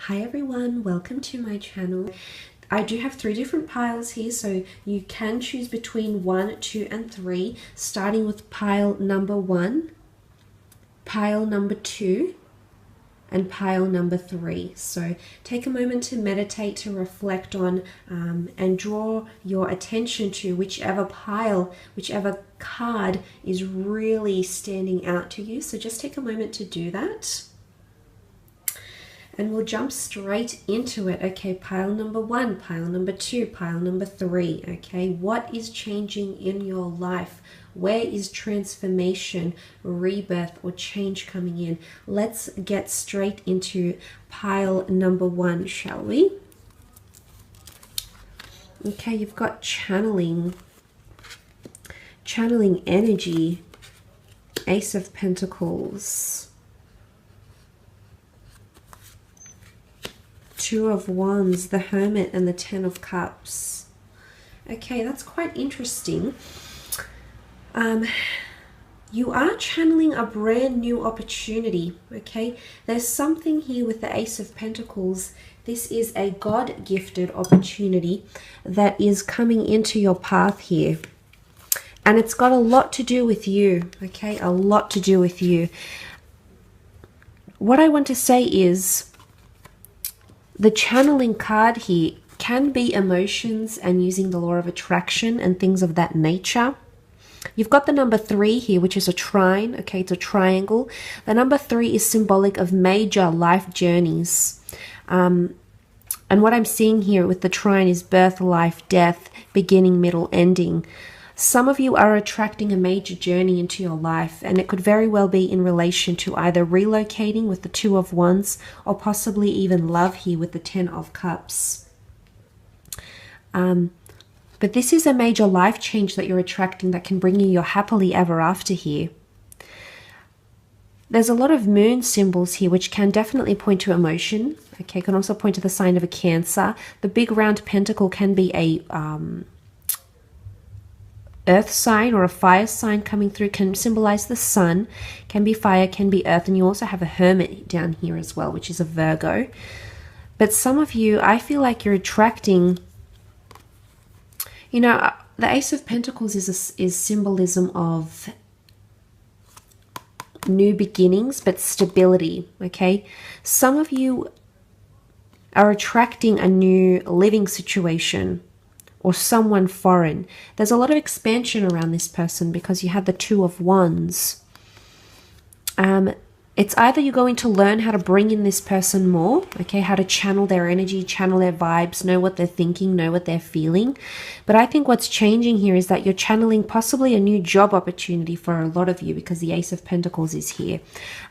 Hi everyone, welcome to my channel. I do have 3 different piles here, so you can choose between 1, 2 and 3, starting with pile number 1, pile number 2 and pile number 3. So take a moment to meditate, to reflect on and draw your attention to whichever pile, whichever card is really standing out to you. So just take a moment to do that. And we'll jump straight into it. Okay, pile number 1, pile number 2, pile number 3. Okay, what is changing in your life? Where is transformation, rebirth, or change coming in? Let's get straight into pile number 1, shall we? Okay, you've got channeling energy, Ace of Pentacles, 2 of Wands, the Hermit, and the 10 of Cups. Okay, that's quite interesting. You are channeling a brand new opportunity, okay? There's something here with the Ace of Pentacles. This is a God-gifted opportunity that is coming into your path here. And it's got a lot to do with you, okay? A lot to do with you. What I want to say is, the channeling card here can be emotions and using the law of attraction and things of that nature. You've got the number 3 here, which is a trine. Okay, it's a triangle. The number 3 is symbolic of major life journeys. And what I'm seeing here with the trine is birth, life, death, beginning, middle, ending. Some of you are attracting a major journey into your life, and it could very well be in relation to either relocating with the 2 of Wands or possibly even love here with the 10 of Cups. But this is a major life change that you're attracting that can bring you your happily ever after here. There's a lot of moon symbols here, which can definitely point to emotion. Okay, can also point to the sign of a Cancer. The big round pentacle can be a earth sign or a fire sign coming through, can symbolize the sun, can be fire, can be earth, and you also have a Hermit down here as well, which is a Virgo. But some of you, I feel like you're attracting, you know, the Ace of Pentacles is symbolism of new beginnings, but stability, okay? Some of you are attracting a new living situation or someone foreign. There's a lot of expansion around this person because you had the 2 of Wands. It's either you're going to learn how to bring in this person more, okay, how to channel their energy, channel their vibes, know what they're thinking, know what they're feeling. But I think what's changing here is that you're channeling possibly a new job opportunity for a lot of you because the Ace of Pentacles is here.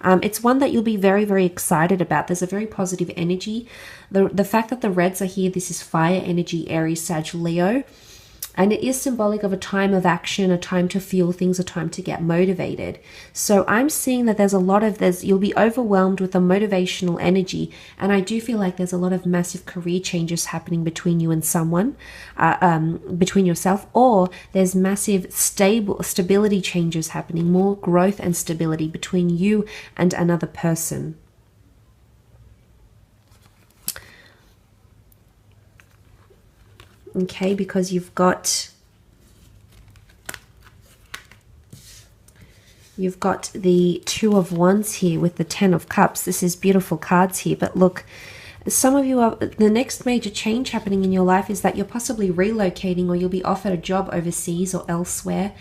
It's one that you'll be very, very excited about. There's a very positive energy. The fact that the reds are here, this is fire energy, Aries, Sag, Leo. And it is symbolic of a time of action, a time to feel things, a time to get motivated. So I'm seeing that there's a lot of, you'll be overwhelmed with a motivational energy. And I do feel like there's a lot of massive career changes happening between you and someone, between yourself, or there's massive stability changes happening, more growth and stability between you and another person. Okay, because you've got the 2 of Wands here with the 10 of Cups. This is beautiful cards here, but look, some of you are, the next major change happening in your life is that you're possibly relocating, or you'll be offered a job overseas or elsewhere,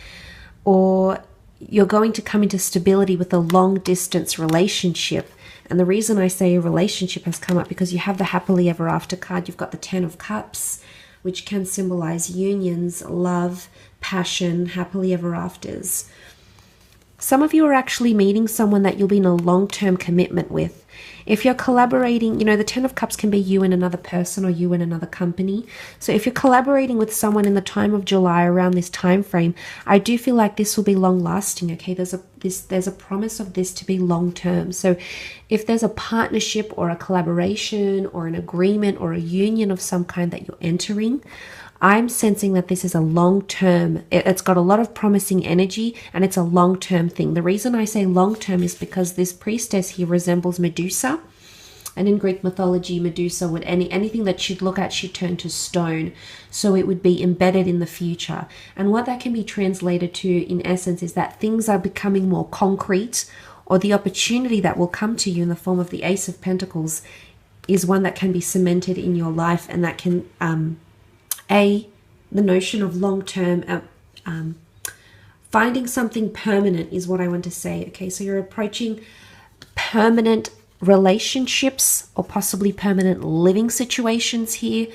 or you're going to come into stability with a long distance relationship. And the reason I say a relationship has come up because you have the happily ever after card. You've got the 10 of Cups, which can symbolize unions, love, passion, happily ever afters. Some of you are actually meeting someone that you'll be in a long-term commitment with. If you're collaborating, you know, the 10 of Cups can be you and another person or you and another company. So if you're collaborating with someone in the time of July, around this time frame, I do feel like this will be long-lasting, okay? There's a promise of this to be long-term. So if there's a partnership or a collaboration or an agreement or a union of some kind that you're entering, I'm sensing that this is a long-term, it's got a lot of promising energy, and it's a long-term thing. The reason I say long-term is because this priestess here resembles Medusa. And in Greek mythology, Medusa would anything that she'd look at, she'd turn to stone. So it would be embedded in the future. And what that can be translated to, in essence, is that things are becoming more concrete, or the opportunity that will come to you in the form of the Ace of Pentacles is one that can be cemented in your life, and that can, the notion of long-term, finding something permanent is what I want to say. Okay, so you're approaching permanent relationships or possibly permanent living situations here.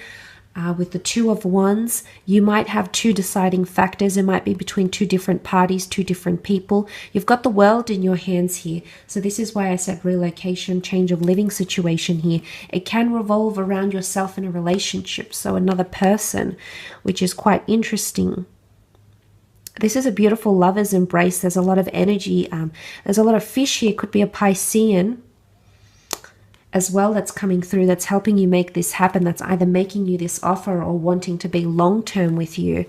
With the Two of Wands, you might have two deciding factors. It might be between two different parties, two different people. You've got the world in your hands here. So this is why I said relocation, change of living situation here. It can revolve around yourself in a relationship, so another person, which is quite interesting. This is a beautiful lover's embrace. There's a lot of energy. There's a lot of fish here. Could be a Piscean as well that's coming through, that's helping you make this happen, that's either making you this offer or wanting to be long-term with you.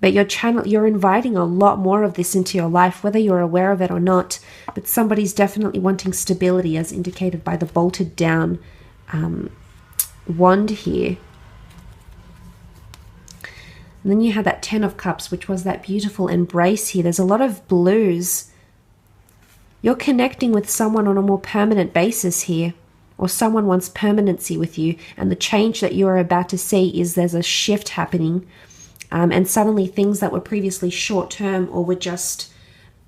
But you're inviting a lot more of this into your life, whether you're aware of it or not. But somebody's definitely wanting stability, as indicated by the bolted down wand here. And then you have that Ten of Cups, which was that beautiful embrace here. There's a lot of blues. You're connecting with someone on a more permanent basis here, or someone wants permanency with you, and the change that you're about to see is there's a shift happening, and suddenly things that were previously short-term or were just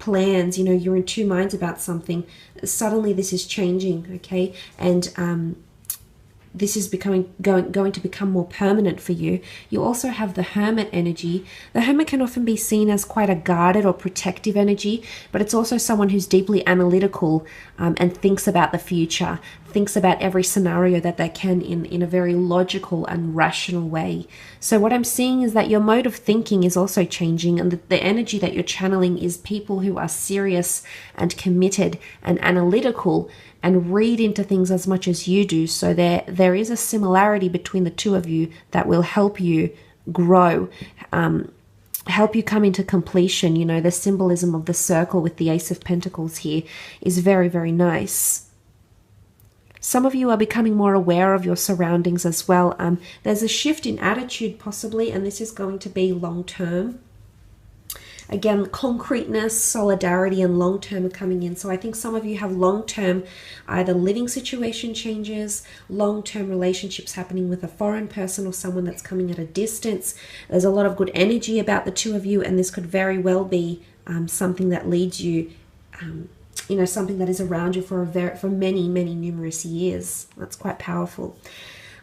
plans, you know, you're in two minds about something, suddenly this is changing, okay? And this is going to become more permanent for you. You also have the Hermit energy. The Hermit can often be seen as quite a guarded or protective energy, but it's also someone who's deeply analytical and thinks about the future, thinks about every scenario that they can in a very logical and rational way. So what I'm seeing is that your mode of thinking is also changing, and the energy that you're channeling is people who are serious and committed and analytical and read into things as much as you do. So there is a similarity between the two of you that will help you grow, help you come into completion. You know, the symbolism of the circle with the Ace of Pentacles here is very, very nice. Some of you are becoming more aware of your surroundings as well. There's a shift in attitude possibly, and this is going to be long-term. Again, concreteness, solidarity, and long-term are coming in. So I think some of you have long-term either living situation changes, long-term relationships happening with a foreign person or someone that's coming at a distance. There's a lot of good energy about the two of you, and this could very well be something that leads you, you know, something that is around you for many, many numerous years. That's quite powerful.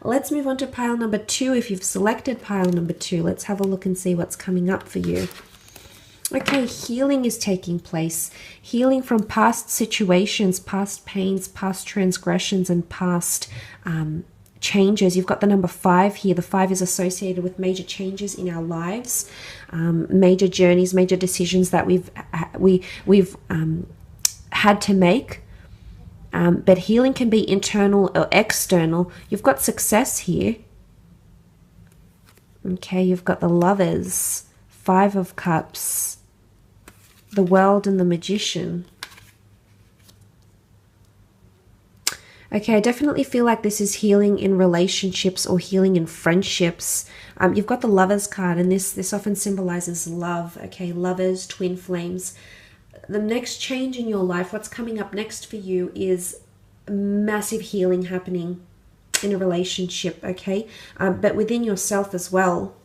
Let's move on to pile number 2. If you've selected pile number 2, let's have a look and see what's coming up for you. Okay, healing is taking place. Healing from past situations, past pains, past transgressions, and past changes. You've got the number 5 here. The 5 is associated with major changes in our lives, major journeys, major decisions that we've had to make. But healing can be internal or external. You've got success here. Okay, you've got the Lovers, 5 of Cups, the World, and the Magician. Okay, I definitely feel like this is healing in relationships or healing in friendships. You've got the Lovers card, and this often symbolizes love. Okay, Lovers, twin flames. The next change in your life, what's coming up next for you is massive healing happening in a relationship, okay? But within yourself as well.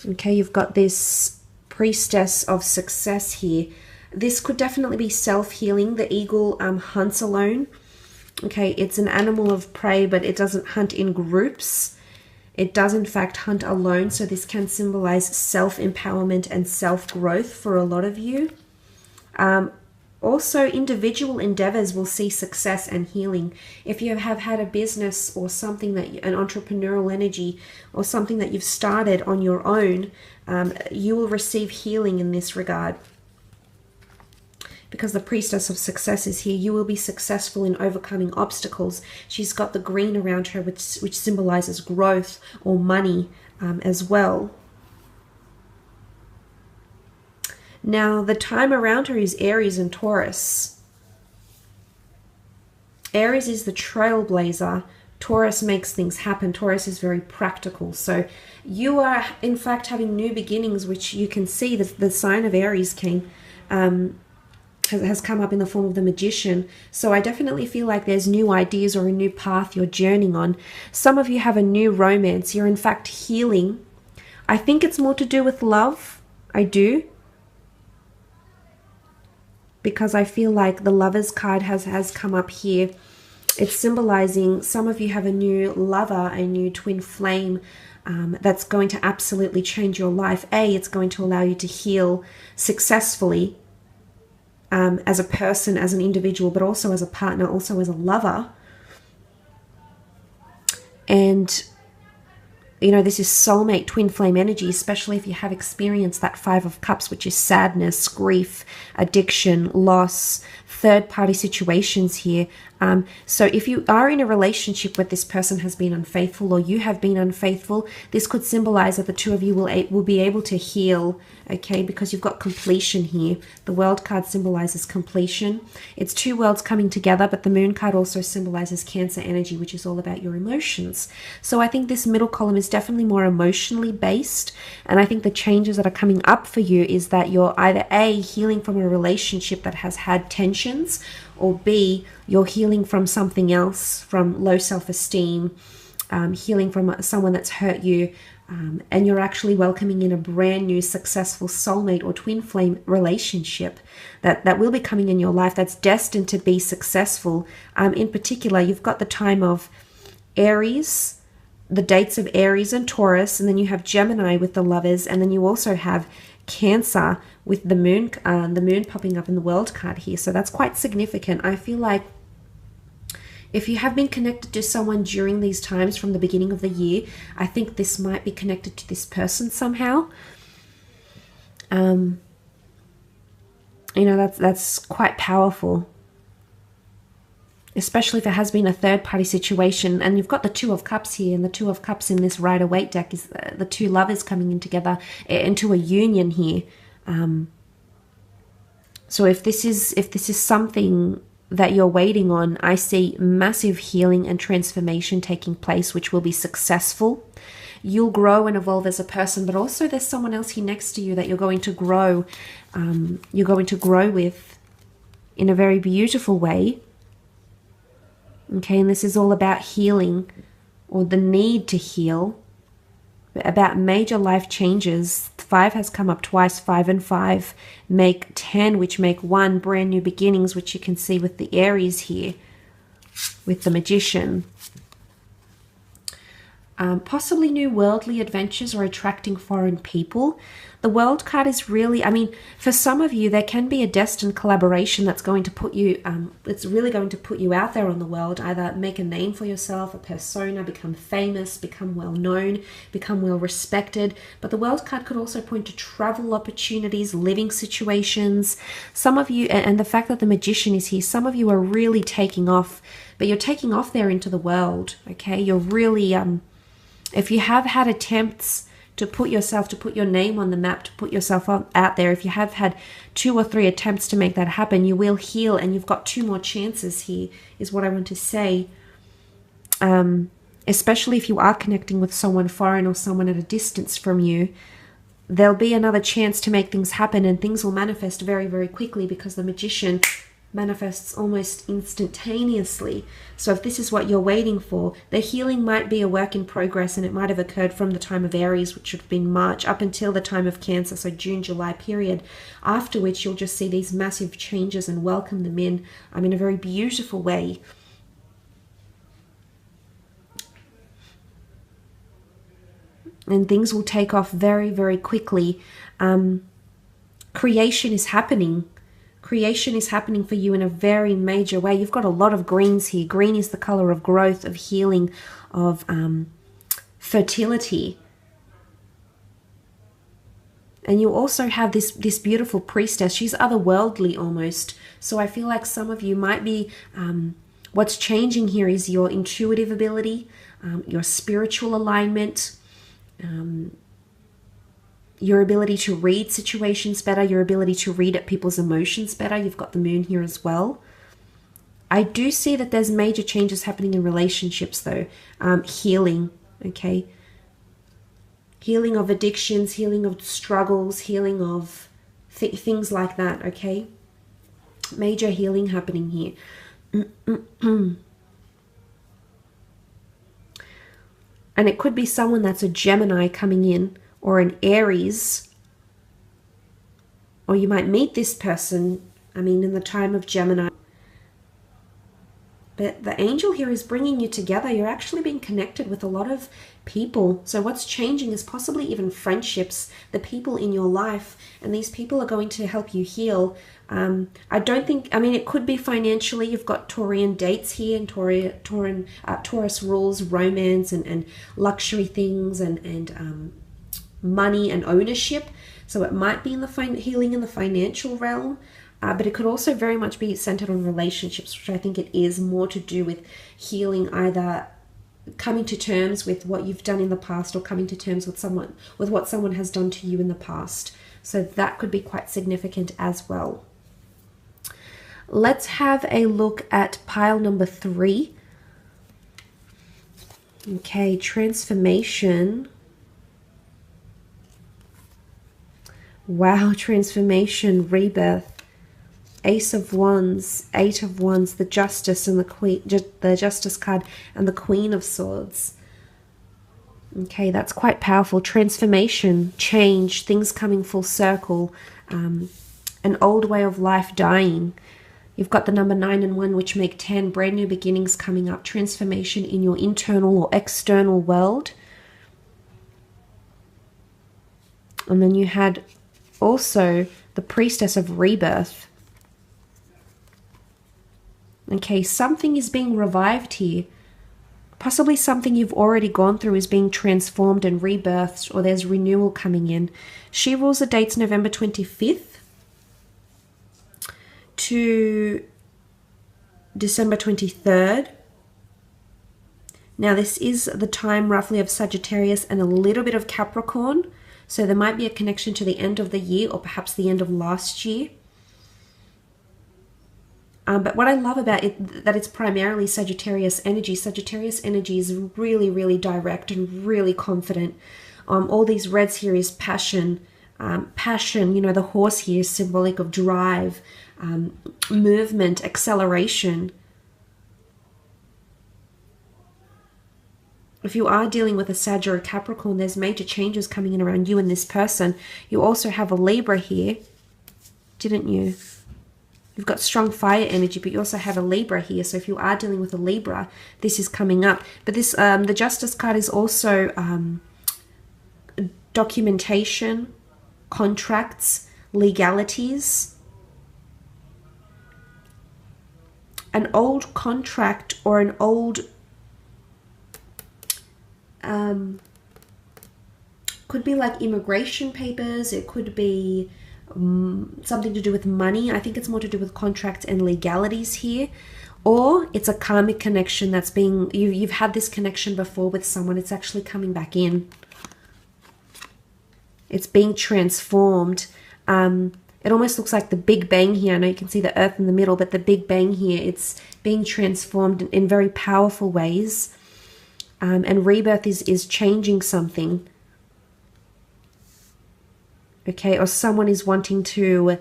Okay, you've got this Priestess of Success here. This could definitely be self-healing. The eagle hunts alone. Okay, it's an animal of prey, but it doesn't hunt in groups. It does, in fact, hunt alone. So this can symbolize self-empowerment and self-growth for a lot of you. Also, individual endeavors will see success and healing. If you have had a business or something that an entrepreneurial energy or something that you've started on your own, you will receive healing in this regard. Because the Priestess of Success is here, you will be successful in overcoming obstacles. She's got the green around her, which symbolizes growth or money as well. Now, the time around her is Aries and Taurus. Aries is the trailblazer. Taurus makes things happen. Taurus is very practical. So you are, in fact, having new beginnings, which you can see the sign of Aries came, has come up in the form of the Magician. So I definitely feel like there's new ideas or a new path you're journeying on. Some of you have a new romance. You're, in fact, healing. I think it's more to do with love. I do. Because I feel like the Lovers card has come up here. It's symbolizing some of you have a new lover, a new twin flame that's going to absolutely change your life. It's going to allow you to heal successfully as a person, as an individual, but also as a partner, also as a lover. And you know, this is soulmate twin flame energy, especially if you have experienced that Five of Cups, which is sadness, grief, addiction, loss, third-party situations here. So if you are in a relationship where this person has been unfaithful or you have been unfaithful, this could symbolize that the two of you will be able to heal, okay, because you've got completion here. The World card symbolizes completion. It's two worlds coming together, but the Moon card also symbolizes Cancer energy, which is all about your emotions. So I think this middle column is definitely more emotionally based, and I think the changes that are coming up for you is that you're either A, healing from a relationship that has had tensions, or B, you're healing from something else, from low self-esteem, healing from someone that's hurt you, and you're actually welcoming in a brand new successful soulmate or twin flame relationship that will be coming in your life that's destined to be successful. In particular, you've got the time of Aries, the dates of Aries and Taurus, and then you have Gemini with the Lovers, and then you also have Cancer with the moon popping up in the World card here. So that's quite significant. I feel like if you have been connected to someone during these times from the beginning of the year, I think this might be connected to this person somehow. You know, that's quite powerful, especially if it has been a third-party situation. And you've got the Two of Cups here, and the Two of Cups in this Rider-Waite deck is the two lovers coming in together into a union here. So if this is something that you're waiting on, I see massive healing and transformation taking place, which will be successful. You'll grow and evolve as a person, but also there's someone else here next to you that you're going to grow. You're going to grow with in a very beautiful way. Okay, and this is all about healing, or the need to heal, about major life changes. 5 has come up twice. 5 and 5 make 10, which make 1, brand new beginnings, which you can see with the Aries here, with the Magician. Possibly new worldly adventures or attracting foreign people. The World card is really, I mean, for some of you, there can be a destined collaboration that's going to put you, it's really going to put you out there on the world, either make a name for yourself, a persona, become famous, become well known, become well respected. But the World card could also point to travel opportunities, living situations. Some of you, and the fact that the Magician is here, some of you are really taking off, but you're taking off there into the world, okay? You're really, if you have had attempts to put your name on the map, to put yourself out there, if you have had 2 or 3 attempts to make that happen, you will heal, and you've got 2 more chances here, is what I want to say. Especially if you are connecting with someone foreign or someone at a distance from you, there'll be another chance to make things happen, and things will manifest very, very quickly, because the Magician manifests almost instantaneously. So if this is what you're waiting for, the healing might be a work in progress, and it might have occurred from the time of Aries, which would have been March, up until the time of Cancer, so June, July period, after which you'll just see these massive changes and welcome them in a very beautiful way. And things will take off very, very quickly. Creation is happening. Creation is happening for you in a very major way. You've got a lot of greens here. Green is the color of growth, of healing, of fertility. And you also have this beautiful priestess. She's otherworldly almost. So I feel like some of you might be, what's changing here is your intuitive ability, your spiritual alignment. your ability to read situations better, your ability to read at people's emotions better. You've got the moon here as well. I do see that there's major changes happening in relationships though. Healing, okay? Healing of addictions, healing of struggles, healing of things like that, okay? Major healing happening here. And it could be someone that's a Gemini coming in, or an Aries. Or you might meet this person, I mean, in the time of Gemini. But the angel here is bringing you together. You're actually being connected with a lot of people. So what's changing is possibly even friendships, the people in your life. And these people are going to help you heal. I don't think, I mean, it could be financially. You've got Taurian dates here, and Taurus rules romance and luxury things and money and ownership. So it might be in the healing in the financial realm. But it could also very much be centered on relationships, which I think it is more to do with healing, either coming to terms with what you've done in the past or coming to terms with what someone has done to you in the past. So that could be quite significant as well. Let's have a look at pile number 3. Okay, transformation. Wow, transformation, rebirth. Ace of Wands, 8 of Wands, the Justice and the Queen, the Justice card, and the Queen of Swords. Okay, that's quite powerful. Transformation, change, things coming full circle, an old way of life dying. You've got the number 9 and 1, which make 10, brand new beginnings coming up, transformation in your internal or external world. And then you had also the Priestess of Rebirth. Okay, something is being revived here. Possibly something you've already gone through is being transformed and rebirthed, or there's renewal coming in. She rules the dates November 25th to December 23rd. Now this is the time roughly of Sagittarius and a little bit of Capricorn. So there might be a connection to the end of the year or perhaps the end of last year. But what I love about it, that it's primarily Sagittarius energy. Sagittarius energy is really, really direct and really confident. All these reds here is passion. Passion, you know, the horse here is symbolic of drive, movement, acceleration. If you are dealing with a Sag or a Capricorn, there's major changes coming in around you and this person. You also have a Libra here, didn't you? You've got strong fire energy, but you also have a Libra here. So if you are dealing with a Libra, this is coming up. But this, the Justice card is also documentation, contracts, legalities. An old contract or an old could be like immigration papers. It could be something to do with money. I think it's more to do with contracts and legalities here. Or it's a karmic connection that's being, you've had this connection before with someone. It's actually coming back in. It's being transformed. It almost looks like the Big Bang here. I know you can see the Earth in the middle, but the Big Bang here, it's being transformed in very powerful ways. And rebirth is changing something. Okay, or someone is wanting to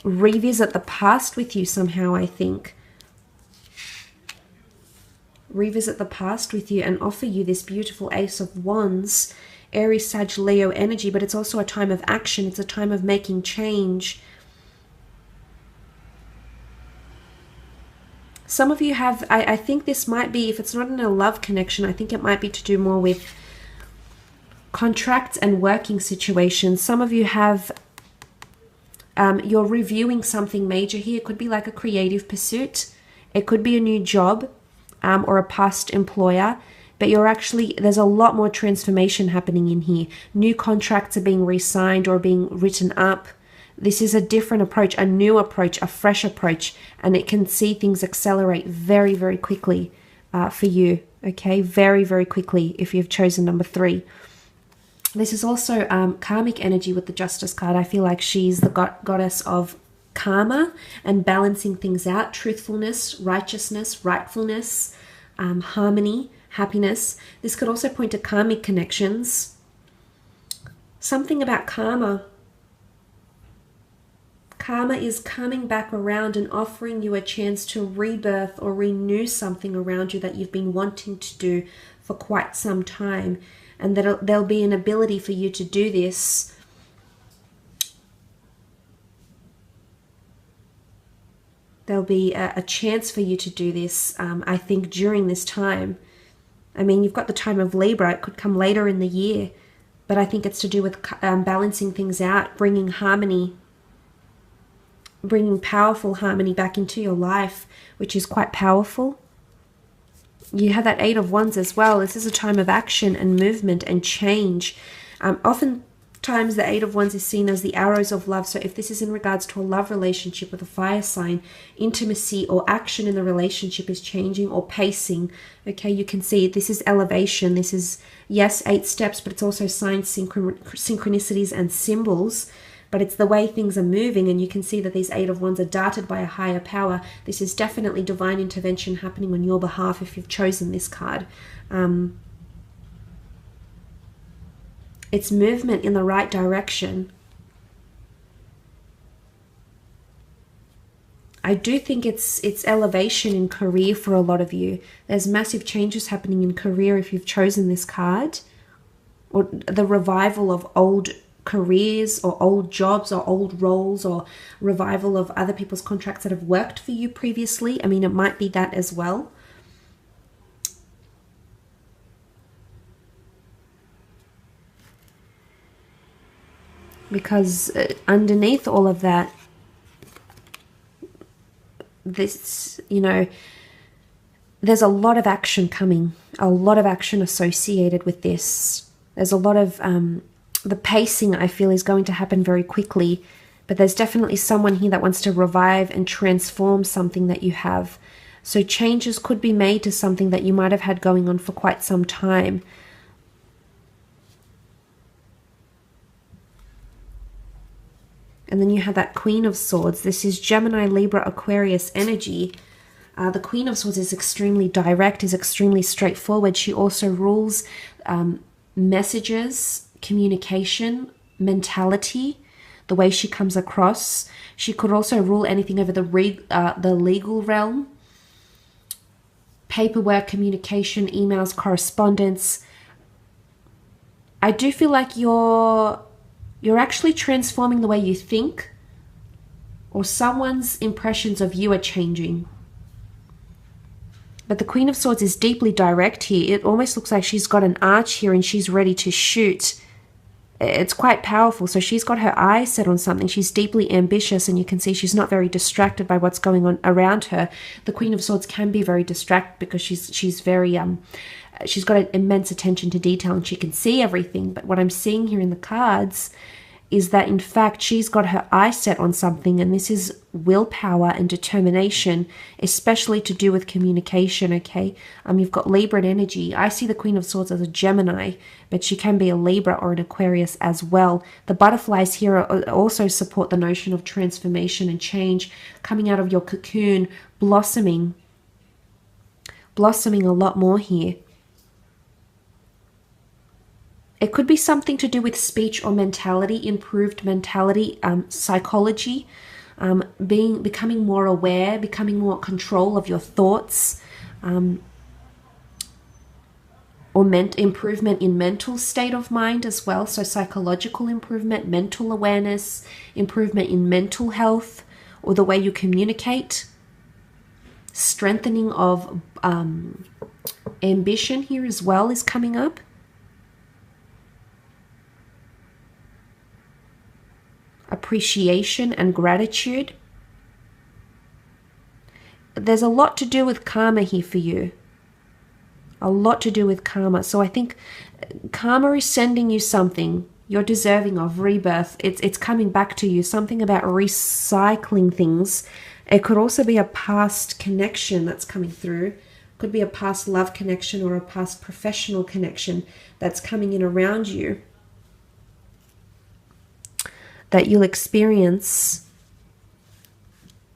revisit the past with you somehow, I think. Revisit the past with you and offer you this beautiful Ace of Wands, Aries, Sag, Leo energy, but it's also a time of action. It's a time of making change. Some of you have, I think this might be, if it's not in a love connection, I think it might be to do more with contracts and working situations. Some of you have, you're reviewing something major here. It could be like a creative pursuit. It could be a new job or a past employer. But you're actually, there's a lot more transformation happening in here. New contracts are being re-signed or being written up. This is a different approach, a new approach, a fresh approach. And it can see things accelerate very, very quickly for you. Okay, very, very quickly if you've chosen number 3. This is also karmic energy with the Justice card. I feel like she's the goddess of karma and balancing things out, truthfulness, righteousness, rightfulness, harmony, happiness. This could also point to karmic connections. Something about karma. Karma is coming back around and offering you a chance to rebirth or renew something around you that you've been wanting to do for quite some time. And that there'll be an ability for you to do this. There'll be a chance for you to do this, I think, during this time. I mean, you've got the time of Libra. It could come later in the year. But I think it's to do with balancing things out, bringing harmony, bringing powerful harmony back into your life, which is quite powerful. You have that Eight of Wands as well. This is a time of action and movement and change. Oftentimes the Eight of Wands is seen as the arrows of love. So if this is in regards to a love relationship with a fire sign, intimacy or action in the relationship is changing or pacing. Okay, you can see this is elevation. This is, yes, 8 steps, but it's also signs, synchronicities and symbols. But it's the way things are moving, and you can see that these Eight of Wands are darted by a higher power. This is definitely divine intervention happening on your behalf if you've chosen this card. It's movement in the right direction. I do think it's elevation in career for a lot of you. There's massive changes happening in career if you've chosen this card. Or the revival of old careers or old jobs or old roles, or revival of other people's contracts that have worked for you previously. I mean, it might be that as well. Because underneath all of that, this, you know, there's a lot of action coming, a lot of action associated with this. There's a lot of the pacing, I feel, is going to happen very quickly, but there's definitely someone here that wants to revive and transform something that you have. So changes could be made to something that you might have had going on for quite some time. And then you have that Queen of Swords. This is Gemini, Libra, Aquarius energy. The Queen of Swords is extremely direct, is extremely straightforward. She also rules messages, communication, mentality, the way she comes across. She could also rule anything over the legal realm. Paperwork, communication, emails, correspondence. I do feel like you're actually transforming the way you think, or someone's impressions of you are changing. But the Queen of Swords is deeply direct here. It almost looks like she's got an arch here and she's ready to shoot. It's quite powerful. So she's got her eyes set on something. She's deeply ambitious, and you can see she's not very distracted by what's going on around her. The Queen of Swords can be very distracted because she's very she's got an immense attention to detail and she can see everything. But what I'm seeing here in the cards is that, in fact, she's got her eye set on something, and this is willpower and determination, especially to do with communication, okay? You've got Libra energy. I see the Queen of Swords as a Gemini, but she can be a Libra or an Aquarius as well. The butterflies here also support the notion of transformation and change, coming out of your cocoon, blossoming a lot more here. It could be something to do with speech or mentality, improved mentality, psychology, becoming more aware, becoming more control of your thoughts, or improvement in mental state of mind as well. So psychological improvement, mental awareness, improvement in mental health, or the way you communicate, strengthening of ambition here as well is coming up. Appreciation and gratitude. There's a lot to do with karma here for you. A lot to do with karma. So I think karma is sending you something you're deserving of, rebirth. It's coming back to you. Something about recycling things. It could also be a past connection that's coming through. Could be a past love connection or a past professional connection that's coming in around you. that you'll experience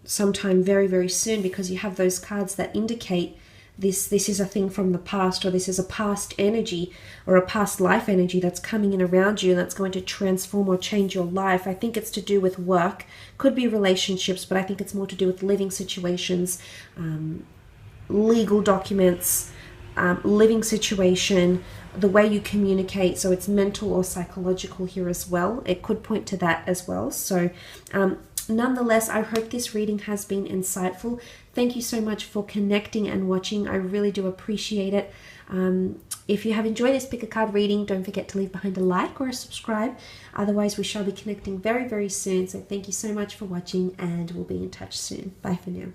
sometime very, very soon, because you have those cards that indicate this is a thing from the past, or this is a past energy or a past life energy that's coming in around you and that's going to transform or change your life. I think it's to do with work, could be relationships, but I think it's more to do with living situations, legal documents, living situation, the way you communicate. So it's mental or psychological here as well. It could point to that as well. So nonetheless, I hope this reading has been insightful. Thank you so much for connecting and watching. I really do appreciate it. If you have enjoyed this pick a card reading, don't forget to leave behind a like or a subscribe. Otherwise, we shall be connecting very, very soon. So thank you so much for watching, and we'll be in touch soon. Bye for now.